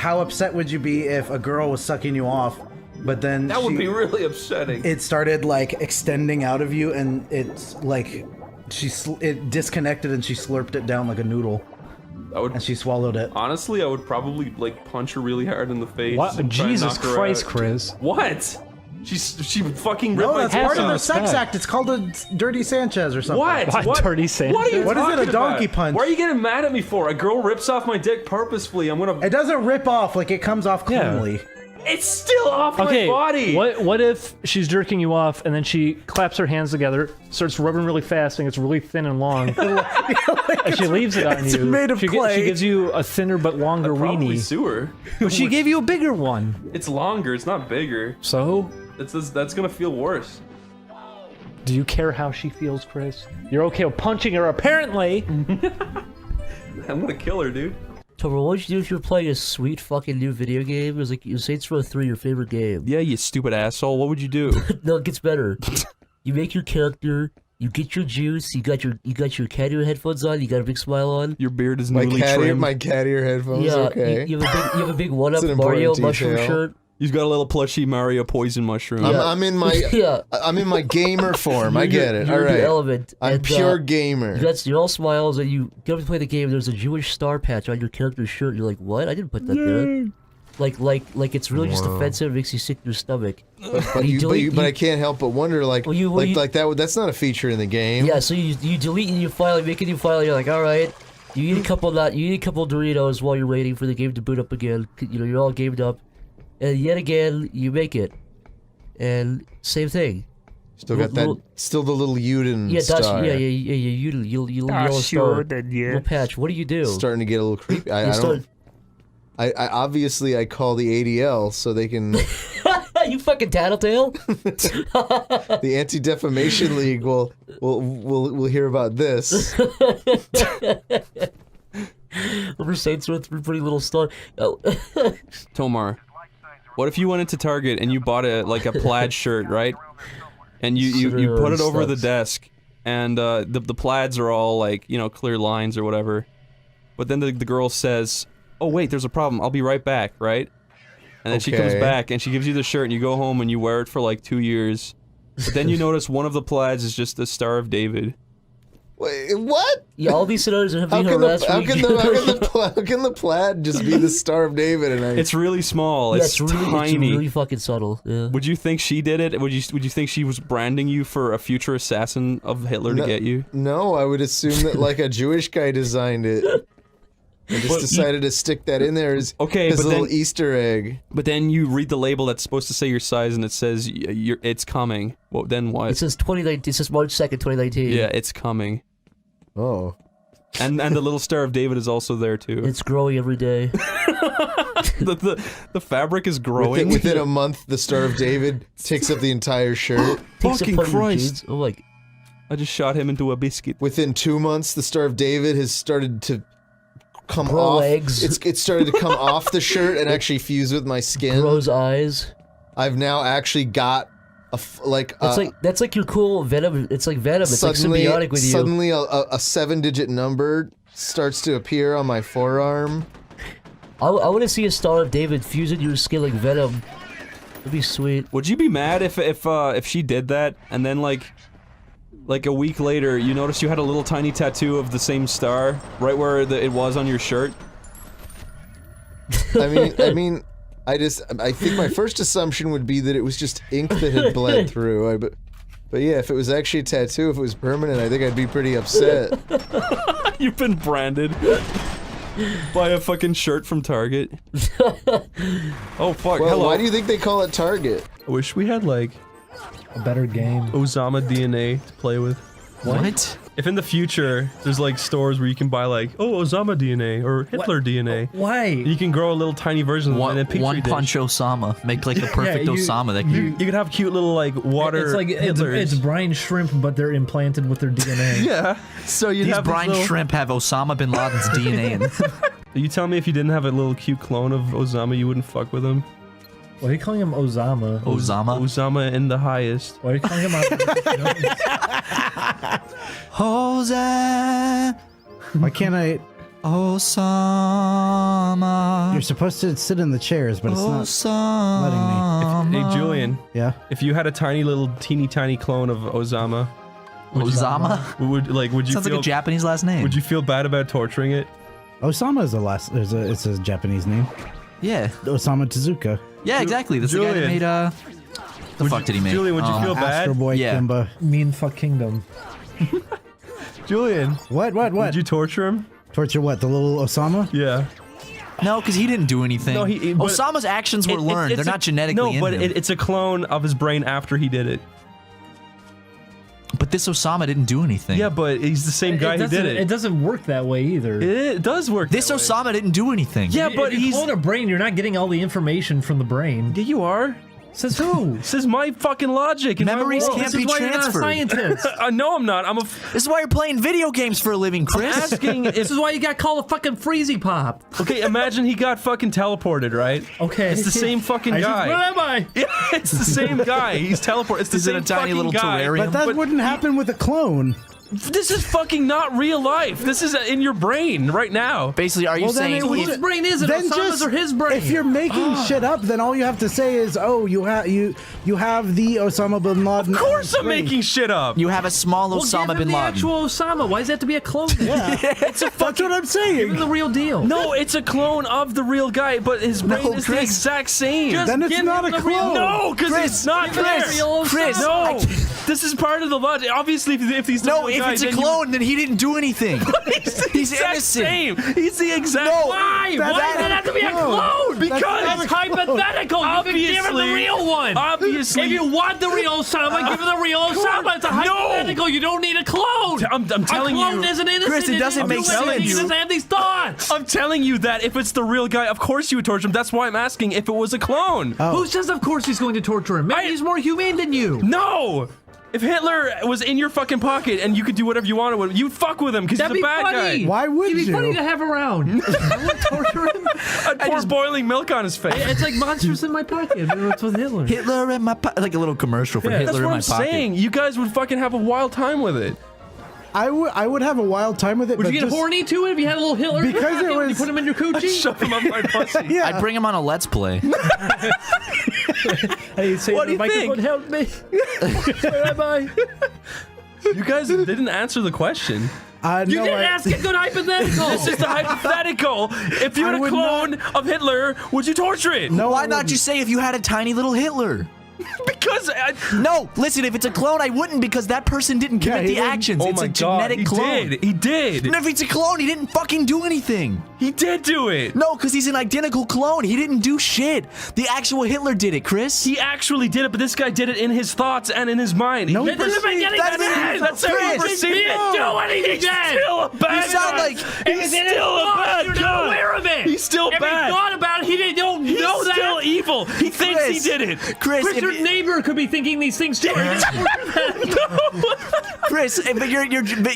how upset would you be if a girl was sucking you off, but then that would be really upsetting. It started like extending out of you, and it's like it disconnected and she slurped it down like a noodle. And she swallowed it. Honestly, I would probably like punch her really hard in the face. What? Jesus Christ, Chris. What? She fucking ripped No, my that's part of the sex act. It's called a Dirty Sanchez or something. What? Dirty Sanchez? What are you What is it, talking a donkey about? punch? Why are you getting mad at me for? A girl rips off my dick purposefully. I'm gonna. It doesn't rip off, like it comes off cleanly. It's still off my body. What if she's jerking you off and then she claps her hands together, starts rubbing really fast, and it's really thin and long, and she leaves it on it's you. made of clay. She gives you a thinner but longer I'd probably weenie. sue her. But she gave you a bigger one. It's longer. It's not bigger. So? That's gonna feel worse. Do you care how she feels, Chris? You're okay with punching her, apparently. I'm gonna kill her, dude. Tomer, what would you do if you were playing a sweet fucking new video game? It was like Saints Row 3, your favorite game. Yeah, you stupid asshole. What would you do? No, it gets better. You make your character. You get your juice. You got your cat ear headphones on. You got a big smile on. Your beard is newly trimmed. My cat ear headphones. Yeah, Okay. you have a big one-up an Mario important mushroom detail. shirt. He's got a little plushy Mario poison mushroom. I'm in my I'm in my gamer form. I get it. All You're right. the element. I'm and, pure gamer. You're all smiles, and you get up to play the game. There's a Jewish star patch on your character's shirt. You're like, what? I didn't put that there. Like it's really just offensive. It makes you sick to your stomach. But I can't help but wonder, like that's not a feature in the game. Yeah, so you delete your file, you make a new file. And you're like, all right. You eat a couple Doritos while you're waiting for the game to boot up again. You know, you're all gamed up, and yet again you make it, and same thing. Still got that. Still the little Uden star. Yeah. You yellow star. Little patch. What do you do? Starting to get a little creepy. I obviously I call the ADL so they can. You fucking tattletale. The Anti-Defamation League will hear about this. Remember Saints Row 3 pretty little star. Oh. Tomar, what if you went into Target and you bought a plaid shirt, right? And you put it over the desk, and the plaids are all like, you know, clear lines or whatever. But then the girl says, "Oh wait, there's a problem. I'll be right back," right? And then she comes back and she gives you the shirt and you go home and you wear it for like 2 years. But then you notice one of the plaids is just the Star of David. Wait, what? Yeah, all these scenarios have been harassed. How can the plaid just be the Star of David? And it's really small. Yeah, it's really, tiny. It's really fucking subtle. Yeah. Would you think she did it? Would you think she was branding you for a future assassin of Hitler to get you? No, I would assume that like a Jewish guy designed it. I just decided to stick that in there as his little Easter egg. But then you read the label that's supposed to say your size and it says it's coming. Well, then what? It says 2019. It says March 2nd, 2019. Yeah, it's coming. Oh. And the little Star of David is also there too. It's growing every day. the fabric is growing. Within a month, the Star of David takes up the entire shirt. Fucking Christ! Oh my! I just shot him into a biscuit. Within 2 months, the Star of David has started to come off. Legs. It started to come off the shirt and actually fuse with my skin. Grows eyes. I've now actually got that's like your cool Venom. It's like Venom. It's like symbiotic with you. Suddenly, a 7-digit number starts to appear on my forearm. I want to see a Star of David fusing your skin like Venom. That'd be sweet. Would you be mad if she did that and then like a week later you noticed you had a little tiny tattoo of the same star right where it was on your shirt? I think my first assumption would be that it was just ink that had bled through. But yeah, if it was actually a tattoo, if it was permanent, I think I'd be pretty upset. You've been branded by a fucking shirt from Target. Oh fuck, well, hello. Why do you think they call it Target? I wish we had like a better game. Osama DNA to play with. What? If in the future there's like stores where you can buy like, oh, Osama DNA or Hitler DNA. Why? You can grow a little tiny version of it in a petri dish. Punch Osama. Make like the perfect Osama that you could have cute little like water. It's like it's brine shrimp, but they're implanted with their DNA. Yeah. So you'd These have brine little... shrimp have Osama bin Laden's DNA in them. You tell me if you didn't have a little cute clone of Osama, you wouldn't fuck with him? Why are you calling him Osama? Osama? Osama in the highest. Why are you calling him Jose? Why can't I Osama. You're supposed to sit in the chairs, but it's not letting me. Hey, Julian. Yeah. If you had a teeny tiny clone of Osama, Osama? would you Sounds feel, like a Japanese last name. would you feel bad about torturing it? Osama is it's a Japanese name. Yeah. Osama Tezuka. Yeah, exactly. That's the guy that Julian. made, the fuck did he make? Julian, would you feel bad? Astro Boy Yeah. Kimba. Mean fuck kingdom. Julian, What? would you torture him? Torture what? The little Osama? Yeah. No, because he didn't do anything. No, but- Osama's actions were learned. They're not genetically No, but in him. it's a clone of his brain after he did it. But this Osama didn't do anything. Yeah, but he's the same guy who did It it. doesn't work that way either. It does work. This that way. Osama didn't do anything. Yeah, but if you he's. clone a brain, you're not getting all the information from the brain. Yeah, you are. Says who? This is my fucking logic. and my Memories world. can't This be is why you're not a transferred. scientist. No, I'm not. I'm a. This is why you're playing video games for a living, Chris. Asking if. This is why you got called a fucking freezy pop. Okay, imagine he got fucking teleported, right? Okay. It's the same fucking Where guy. am I? Yeah, it's the same guy. He's teleported. It's the He's in same a tiny fucking little guy. terrarium. But that But wouldn't happen with a clone. This is fucking not real life. This is in your brain right now. Basically, are you Well, then saying it would- Whose brain is it? Then Osama's just or his brain? if you're making shit up, then all you have to say is, "Oh, you have the Osama bin Laden." Of course, I'm brain. making shit up. you have a small well, Osama give him bin the Laden? actual Osama. Why does it have to be a clone? Yeah, It's a that's what I'm Give him saying. the real deal. No, it's a clone of the real guy, but his brain No, is the Chris. exact same. Just Then it's give not him a the real- clone. No, because it's not Give him the there. real Chris, Osama. No, this is part of the logic. Obviously, if he's the No, real if guy, it's a then clone, then he didn't do anything. he's the He's exact innocent. same. He's the exact. No, Why? That's Why not does it have to be a clone. clone? Because it's hypothetical. You can give him the Obviously- real one. Obviously, If you want the real Osama, give him the real Osama. It's a hypothetical. You don't need a clone. I'm telling a clone you. isn't innocent. Chris, it doesn't didn't make do anything. sense. He doesn't have these thoughts. I'm telling you that if it's the real guy, of course you would torture him. That's why I'm asking if it was a clone. Who says of course he's going to torture him? Maybe he's more humane than you. No! If Hitler was in your fucking pocket and you could do whatever you wanted with him, you'd fuck with him because he's That'd a be bad funny. guy. Why would He'd be you? funny to have around. I would torture him. I'd pour boiling milk on his face. It's like monsters in my pocket. It's with Hitler. Hitler in my pocket. Like a little commercial for That's Hitler what in my I'm pocket. saying. You guys would fucking have a wild time with it. I would have a wild time with it. Would but you get just, horny to it if you had a little Hitler? Because in it your pocket? was- You put him in your coochie. Shove him up my pussy. Yeah. I'd bring him on a Let's Play. Hey, say What the do you think? microphone help me. Where am I? You guys didn't answer the question. You no, didn't ask a good hypothetical. This is the hypothetical. If you had I a would clone of Hitler, would you torture it? No, Why I not wouldn't. just say if you had a tiny little Hitler? Because No, listen, if it's a clone, I wouldn't because that person didn't commit he the didn't- actions. oh It's my a god, genetic he clone. did. He did. And if it's a clone, he didn't fucking do anything. He did do it. No, because he's an identical clone. He didn't do shit. The actual Hitler did it, Chris. He actually did it, but this guy did it in his thoughts and in his mind. No, He That doesn't make any That's- sense. That's how he Chris, perceived He it. didn't do anything then. Still a bad You sound guy. like- he's still a bad You're guy. not aware of it. He's still if bad. he thought about it, he don't He's know that. still evil. He thinks he Chris, did it. Chris, Chris, your neighbor could be thinking these things too. Chris, but you're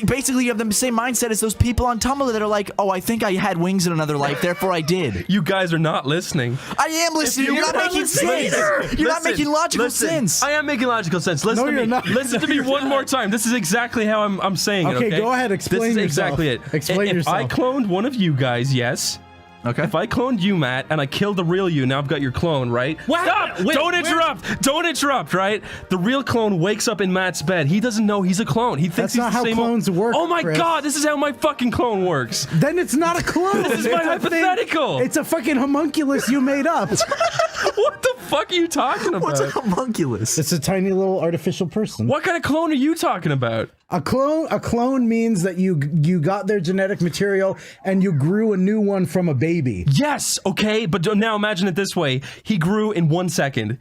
basically you have the same mindset as those people on Tumblr that are like, oh, I think I had wings in another life, therefore I did. You guys are not listening. I am listening. You're not making sense. You're not making logical sense. I am making logical sense. Listen No, to you're me. not. Listen to me one more time. This is exactly how I'm saying it. Okay, Okay, go ahead, explain This is yourself. exactly it. Explain if yourself. I cloned one of you guys, yes. Okay. If I cloned you, Matt, and I killed the real you, now I've got your clone, right? What? Stop! Wait, Don't where- interrupt! Don't interrupt, right? The real clone wakes up in Matt's bed. He doesn't know he's a clone. He thinks That's he's not the how same clones work, Oh my Chris. god, this is how my fucking clone works. Then it's not a clone. This is my It's a thing- hypothetical. It's a fucking homunculus you made up. What the fuck are you talking about? What's a homunculus? It's a tiny little artificial person. What kind of clone are you talking about? A clone means that you got their genetic material and you grew a new one from a baby. Yes, okay, but now imagine it this way. He grew in 1 second.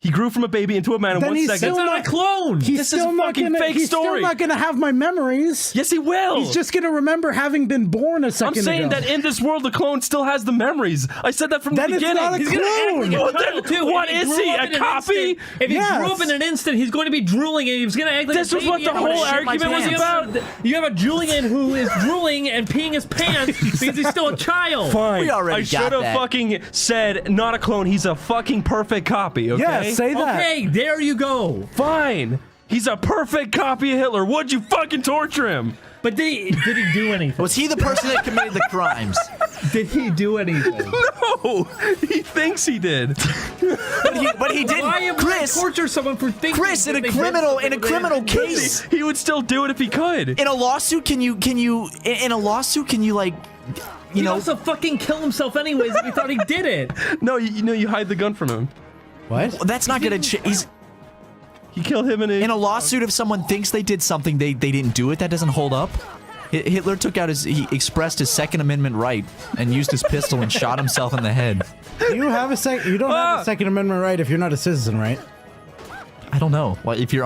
He grew from a baby into a man in Then 1 he's second. It's not a clone. He's This is still a not fucking gonna. fake He's still story. not gonna have my memories. Yes, he will. He's just gonna remember having been born a I'm second saying ago. that in this world, the clone still has the memories. I said that from Then the it's beginning. not a He's gonna act clone. like a Well, child, then, too, what if is grew he? up A in an copy? instant- If he Yes. grew up in an instant, he's going to be drooling and he's going to act like This a was what baby the and whole shit my argument was pants. about. You have a Julian who is drooling and peeing his pants because he's still a child. Fine. We already I should got have that. fucking said not a clone. He's a fucking perfect copy. Okay. Yeah, say that. Okay, there you go. Fine. He's a perfect copy of Hitler. Would you fucking torture him? But did he do anything? Was he the person that committed the crimes? Did he do anything? No, he thinks he did. But he didn't. Why Chris, torture someone for thinking? Chris, in a criminal case, He would still do it if he could. in a lawsuit, can you like, He'd also fucking kill himself anyways if he thought he did it. No, you hide the gun from him. What? that's not gonna. He's He killed him in in a lawsuit. If someone thinks they did something, they didn't do it. That doesn't hold up. Hitler took out he expressed his Second Amendment right and used his pistol and shot himself in the head. You don't have a Second Amendment right if you're not a citizen, right? I don't know. Well, if you're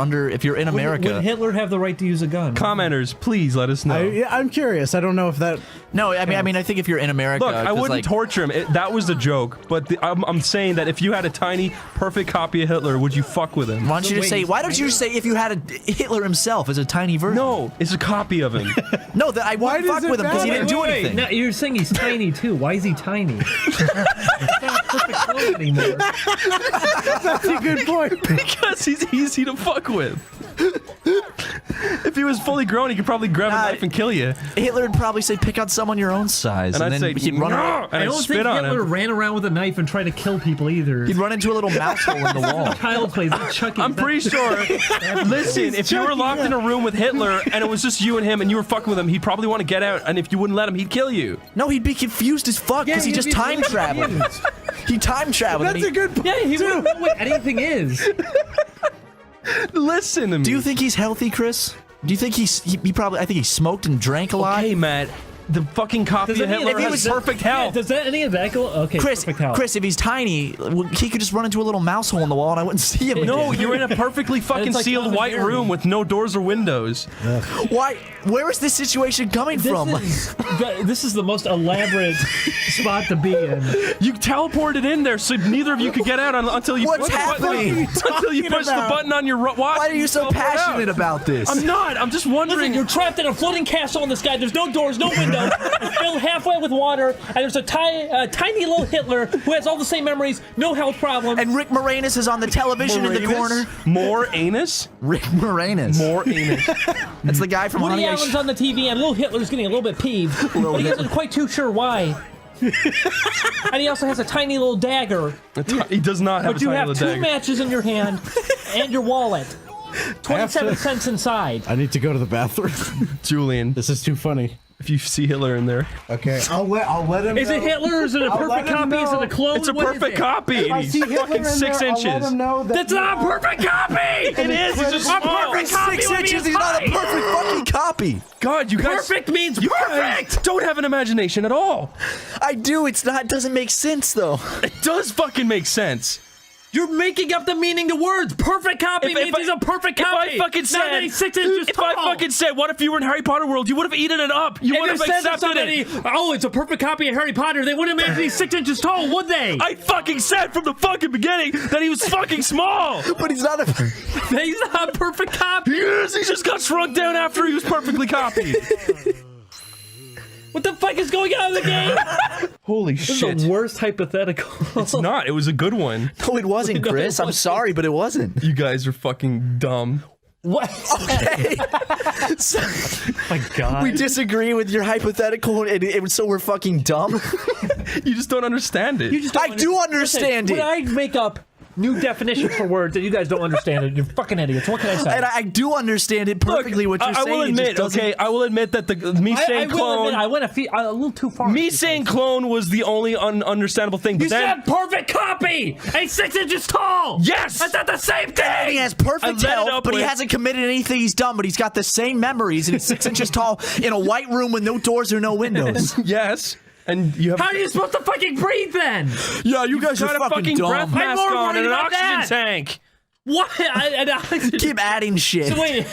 in America. Would Hitler have the right to use a gun? Commenters, please let us know. I'm curious. I don't know if that. No, I mean, I think if you're in America. Look, I wouldn't like, torture him. That was a joke. But I'm saying that if you had a tiny, perfect copy of Hitler, would you fuck with him? Why don't you just say? Why don't you say if you had a Hitler himself as a tiny version? No, it's a copy of him. No, that I wouldn't fuck with him because he didn't do anything. No, you're saying he's tiny too. Why is he tiny? He's not perfect clone anymore. That's a good point. Because he's easy to fuck with. If he was fully grown, he could probably grab a knife and kill you. Hitler would probably say, "Pick out someone your own size," And I'd then say, he'd run. "No!" and I I'd don't spit think on Hitler him. ran around with a knife and tried to kill people either. He'd run into a little mouse hole in the wall. Child plays Chucky. I'm pretty sure. Listen, if you were locked in a room with Hitler and it was just you and him and you were fucking with him, he'd probably want to get out. And if you wouldn't let him, he'd kill you. No, he'd be confused as fuck because he just time traveled. He time traveled. That's a good point. Yeah, he wouldn't know what anything is. Listen to me. Do you think he's healthy, Chris? Do you think he probably? I think he smoked and drank a lot. Hey, Matt. The fucking copy of Hitler has perfect health. Does that any of that go? Okay, Chris, perfect health. Chris, if he's tiny, he could just run into a little mouse hole in the wall and I wouldn't see him. No, again. you're in a perfectly fucking like sealed Tom white and Jerry. room with no doors or windows. Why? Where is this situation coming from? This is the most elaborate spot to be in. You teleported in there so neither of you could get out until you What's push happening? until you push the button on your watch. Why are you so passionate about this? I'm not. I'm just wondering. Listen, you're trapped in a floating castle in the sky. There's no doors, no windows. It's filled halfway with water, and there's a tiny little Hitler who has all the same memories, no health problems. And Rick Moranis is on the television in the corner. More anus? Rick Moranis. More anus. That's the guy from Woody Honey, I Allen's on the TV, and little Hitler's getting a little bit peeved, but he isn't quite too sure why. And he also has a tiny little dagger. He does not have But a you tiny have little 2 dagger. matches in your hand and your wallet. 27 cents inside. I need to go to the bathroom. Julian, This is too funny. if you see Hitler in there, Okay, I'll let him. Is it Hitler or is it a I'll let perfect him copy? Is it know. a clone? it's a What is perfect it? copy. If I And see he's Hitler fucking in 6 there, inches. I'll let him know that That's not a perfect copy! It is. It's just A small. perfect copy 6 would be inches. He's not a tight. perfect fucking copy. God, you guys. Perfect means You perfect! guys don't have an imagination at all. I do. It's not. It doesn't make sense though. It does fucking make sense. You're making up the meaning to words. Perfect copy means he's a perfect copy. If I fucking said, Not that he's 6 inches if tall. I fucking said, what if you were in Harry Potter world? You would have eaten it up. You would If have you said to accepted somebody, it. oh, it's a perfect copy of Harry Potter, they wouldn't imagine he's 6 inches tall, would they? I fucking said from the fucking beginning that he was fucking small. But he's not a. He's not a perfect copy. Yes, he just got shrunk down after he was perfectly copied. What the fuck is going on in the game? Holy This shit. is the worst hypothetical. It's not. It was a good one. No, it wasn't, No, it Chris. I'm wasn't. sorry, but it wasn't. You guys are fucking dumb. What? Okay. So, My God. we disagree with your hypothetical, and so we're fucking dumb. You just don't understand it. You just don't I do understand Listen, it. When I make up new definitions for words and you guys don't understand it, you're fucking idiots. What can I say? And I do understand it perfectly. what you're I saying. will It just admit, doesn't- okay, I will admit that me saying will clone, admit, I went a little too far. me saying clone was the only understandable thing. But You then, said perfect copy! And he's 6 inches tall! Yes! That's not the same And thing! he has I perfect let it health, up but he with- hasn't committed anything he's done. But he's got the same memories, and he's 6 inches tall in a white room with no doors or no windows. yes, and you have How are you supposed to fucking breathe then? Yeah, you guys got a fucking breath dumb. mask more on worried and an about oxygen that. tank. What? Keep adding shit. So wait,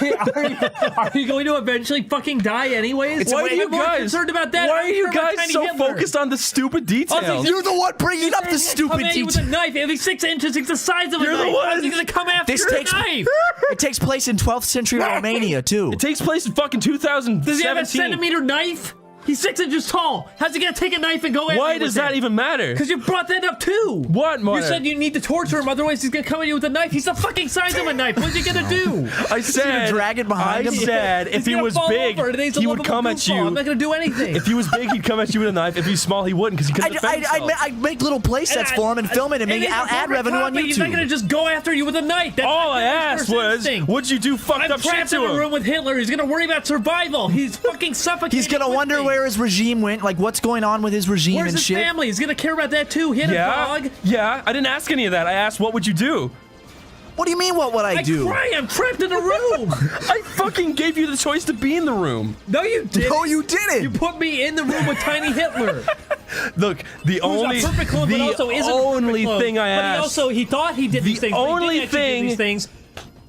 are you going to eventually fucking die anyways? Why are you I'm more guys concerned about that? Why are I'm you concerned about guys Tiny so Hitler. focused on the stupid details? Also, You're the one bringing up the Come stupid at you with a details. knife. If he's 6 inches, he's the size of a You're the knife. one- How's he gonna come after This your takes knife? it takes place in 12th century Romania too. It takes place in fucking 2017. Does he have a centimeter knife? He's 6 inches tall. How's he gonna take a knife and go at Why me does with that it? even matter? Because you brought that up too. What, You Mark? said you need to torture him, otherwise he's gonna come at you with a knife. He's the fucking size of a knife. What's he gonna do? I said, drag it behind him? I said if He's he gonna was fall big, over, and he's a he would lovable come at goofball. you. I'm not gonna do anything. If he was big, he'd come at you with a knife. If he's small, he wouldn't because he couldn't defend himself. I'd make little play sets for him and film it and make he's a ad former revenue cop, on but He's not gonna YouTube. just go after you with a knife. That's All not I his asked first was, instinct. would you do fucked I'm up shit trapped in to a room him? with Hitler. He's gonna worry about survival. He's fucking suffocating. He's gonna with wonder me. where his regime went, like what's going on with his regime Where's and his shit. family? He's gonna care about that too. He had a dog. Yeah, I didn't ask any of that. I asked, what would you do? What do you mean, what would I do? Cry. I'm trapped in a room. I fucking gave you the choice to be in the room. No, you didn't. No, you didn't. You put me in the room with Tiny Hitler. Look, the Who's only, a perfect clone, the but also isn't a only perfect clone. thing I asked, But he thought he did these things. But he only didn't actually do thing- these things.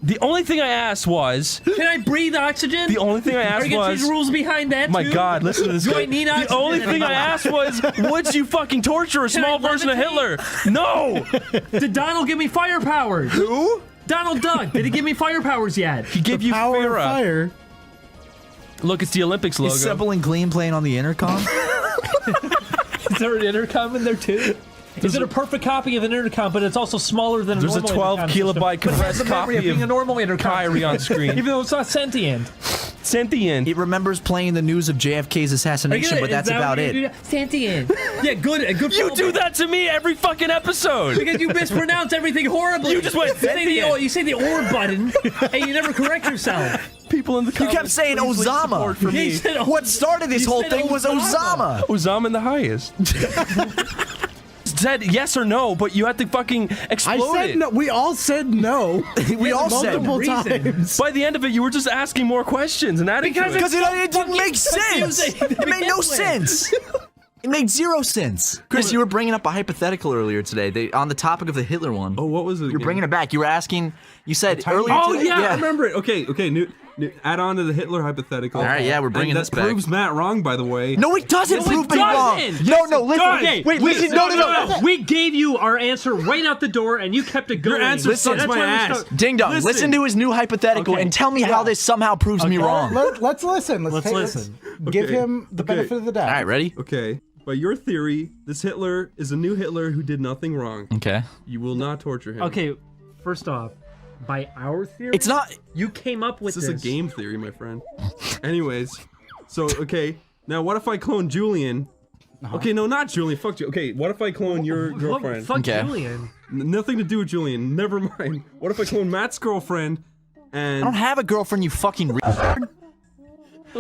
the only thing I asked was, Can I breathe oxygen? the only thing I Are asked you gonna change was, the rules behind that my too? God, listen to this Do guy. I need The oxygen only thing I anymore? asked was, would you fucking torture a small I version of Hitler? No! Did Donald give me fire powers? Who? Donald Duck. Did he give me fire powers yet? He gave you Power of Farah. fire. Look, it's the Olympics logo. Is Simple and Clean playing on the intercom? Is there an intercom in there too? Is it a perfect copy of an intercom, but it's also smaller than a There's a normal 12 intercom system, kilobyte but it has compressed the memory copy of being of a normal intercom. Kyrie on screen. Even though it's not sentient. Sentient. It remembers playing the news of JFK's assassination, but that's about it. Sentient. Yeah, good. A good. You fallback. do that to me every fucking episode. Because you mispronounce everything horribly. You just went you say the or button, and you never correct yourself. People in the You comments, kept saying please link Osama. support for He me. said What started this You whole said thing was Osama. Osama. Osama in the highest. Said yes or no, but you had to fucking I explode said it. no. We all said no. We all said multiple reason. times. By the end of it, you were just asking more questions and adding to it. Because it didn't make sense. confusing to It made begin no with. sense. It made zero sense. Chris, you were bringing up a hypothetical earlier today. On the topic of the Hitler one. Oh, what was it? You're bringing it back. You were asking. You said earlier. Oh today, yeah, I remember it. Okay, add on to the Hitler hypothetical. All right, yeah, we're bringing and this that back. proves Matt wrong, by the way. No, it doesn't No, prove it me wrong. doesn't. No, listen. Okay, Wait, listen. No. We gave you our answer right out the door, and you kept it going. Your answer Listen, sucks That's my why we ass. start- Ding dong. Listen to his new hypothetical Okay. and tell me how this somehow proves me wrong. Let's listen. Let's listen. Give Okay, him the okay. benefit of the doubt. All right, ready? Okay, by your theory, this Hitler is a new Hitler who did nothing wrong. Okay. You will not torture him. Okay, first off, by our theory, It's not. You came up with This is a game theory, my friend. Anyways, so, okay, now what if I clone Julian? Okay, no, not Julian, fuck you. Okay, what if I clone your girlfriend? Fuck Okay. Julian. Nothing to do with Julian, never mind. What if I clone Matt's girlfriend and... I don't have a girlfriend, you fucking retard.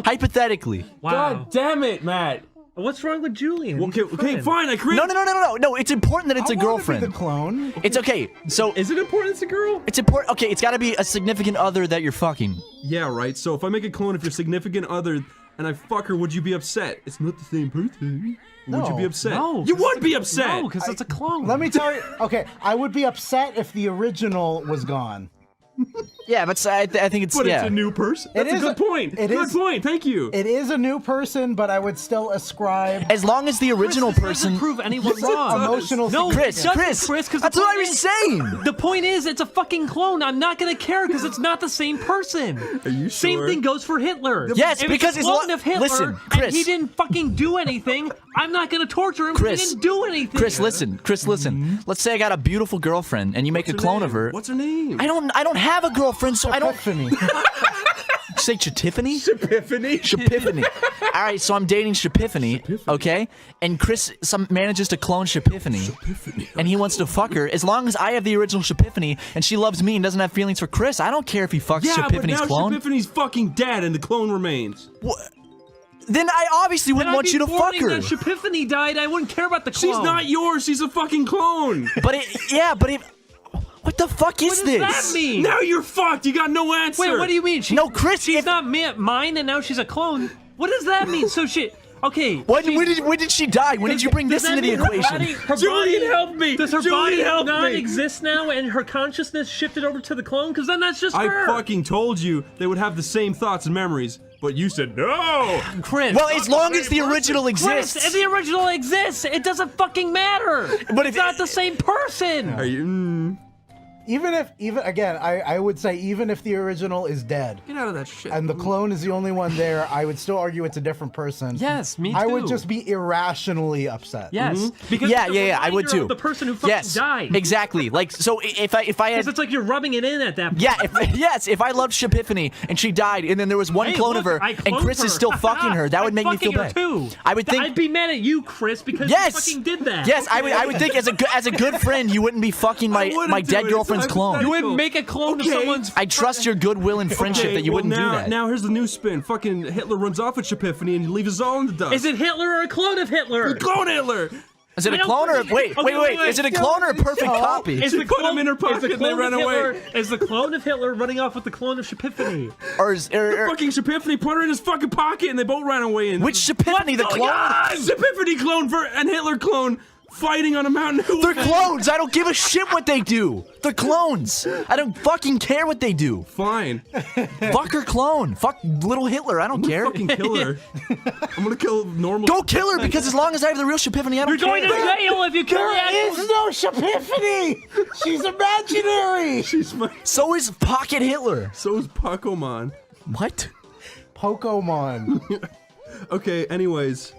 Hypothetically. Wow. God damn it, Matt! What's wrong with Julian? Okay, He's okay, friend. fine, I create... No, it's important that it's I a wanna be girlfriend. the clone. It's okay. So Is it important it's a girl? it's important. Okay, it's got to be a significant other that you're fucking. Yeah, right, so if I make a clone of your significant other and I fuck her, would you be upset? It's not the same person. Would you be No. upset? No, You 'cause would it's be a- upset! No, because it's a clone. Let me tell you. Okay, I would be upset if the original was gone. Yeah, but I think it's But yeah. it's a new person. That's a is good point. it Good is- point, thank you. It is a new person, but I would still ascribe As long as the original This person. doesn't prove anyone wrong. emotional. No, Chris, it doesn't, Chris, because that's the what I point was is- saying. The point is, it's a fucking clone. I'm not gonna care because it's not the same person. Are you Same sure? thing goes for Hitler. Yes, if because it's as a lo- clone of Hitler listen, Chris. and he didn't fucking do anything, I'm not gonna torture him because Chris, he didn't do anything. Chris, listen. Let's say I got a beautiful girlfriend and you make a clone of her. What's her name? I don't have a girlfriend, so I don't. Epiphany. Say Tiffany? Epiphany. Shapiphany. All right, so I'm dating Shapiphany, okay? And Chris manages to clone Shapiphany, and he wants to fuck her. As long as I have the original Shapiphany, and she loves me and doesn't have feelings for Chris, I don't care if he fucks Yeah, but Shapiphany's now clone. Epiphany's fucking dead and the clone remains. Then I obviously wouldn't want you to fuck her. That Shapiphany died, I wouldn't care about the clone. She's not yours, she's a fucking clone. But what the fuck is What does this? that mean? Now you're fucked, you got no answer. Wait, what do you mean? No, Chris, She's if- not mine, and now she's a clone. What does that mean? So she. Okay. When did she die? When did you bring Does this that into the mean her equation? body- her Julian, body- help me! Does her Julian, body help not me! exist now, and her consciousness shifted over to the clone? Because then that's just her. I fucking told you they would have the same thoughts and memories, but you said no! Chris. Well, as long as the original Chris, exists. if the original exists, it doesn't fucking matter. But it's if- not the same person. Are you... Even again, I would say even if the original is dead Get out of that shit. and the clone is the only one there, I would still argue it's a different person. Yes, me too. I would just be irrationally upset. Yes. Because Yeah, it's a I would reminder too. of the person who fucking died. Exactly. Like, so if I had, Because it's like you're rubbing it in at that point. yeah, if I loved Shipiphany and she died, and then there was one Hey, clone look, of her, I and cloned Chris her. is still fucking her, that would I'm make me feel fucking her bad. Too. I would think. I'd be mad at you, Chris, because Yes, you fucking did that. yes, I would think as a good friend, you wouldn't be fucking my wouldn't do dead it. girlfriend's It's clone. You wouldn't make a clone of someone's. I trust your goodwill and friendship Okay, that you well, wouldn't now, do that. Now here's the new spin. Fucking Hitler runs off with Shipiphany and leaves us all in the dust. Is it Hitler or a clone of Hitler? Clone Hitler! Is it I a don't clone or think- wait? Okay, Is it a clone or a perfect copy? Is She the put clone him in her pocket is the and they clone ran of away. Hitler, is the clone of Hitler running off with the clone of Shipiphany? Or is Fucking Shipiphany put her in his fucking pocket and they both ran away. And which Shipiphany? The clone? Shipiphany clone and Hitler clone fighting on a mountain. They're clones. I don't give a shit what they do. They're clones. I don't fucking care what they do. Fine. Fuck her clone. Fuck little Hitler. I don't care. Fucking kill her. I'm gonna kill normal. Go kill her because as long as I have the real Shipiphany, I don't You're going to care. jail if you kill the actual. no Shipiphany! She's imaginary! She's my. So is Pocket Hitler. So is Pokemon. What? Pokemon. Okay. Anyways,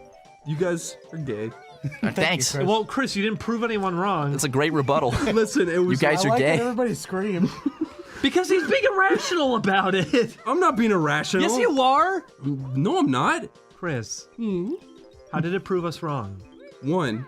you guys are gay. Thanks. Well, Chris, you didn't prove anyone wrong. That's a great rebuttal. Listen, it was. You guys I are like gay. that everybody scream. Because he's being irrational about it. I'm not being irrational. Yes, you are. No, I'm not. Chris, how did it prove us wrong? One,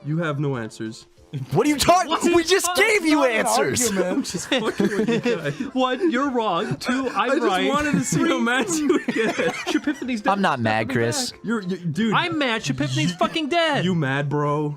you have no answers. What are you talking? We just gave you Not an answers. argument. Just fucking with you guys. One, you're wrong. Two, I I'm just right. wanted to see how mad you would get. Shipiphany's dead. I'm not mad, Chris. You're dude. I'm mad. Shipiphany's fucking dead. You mad, bro?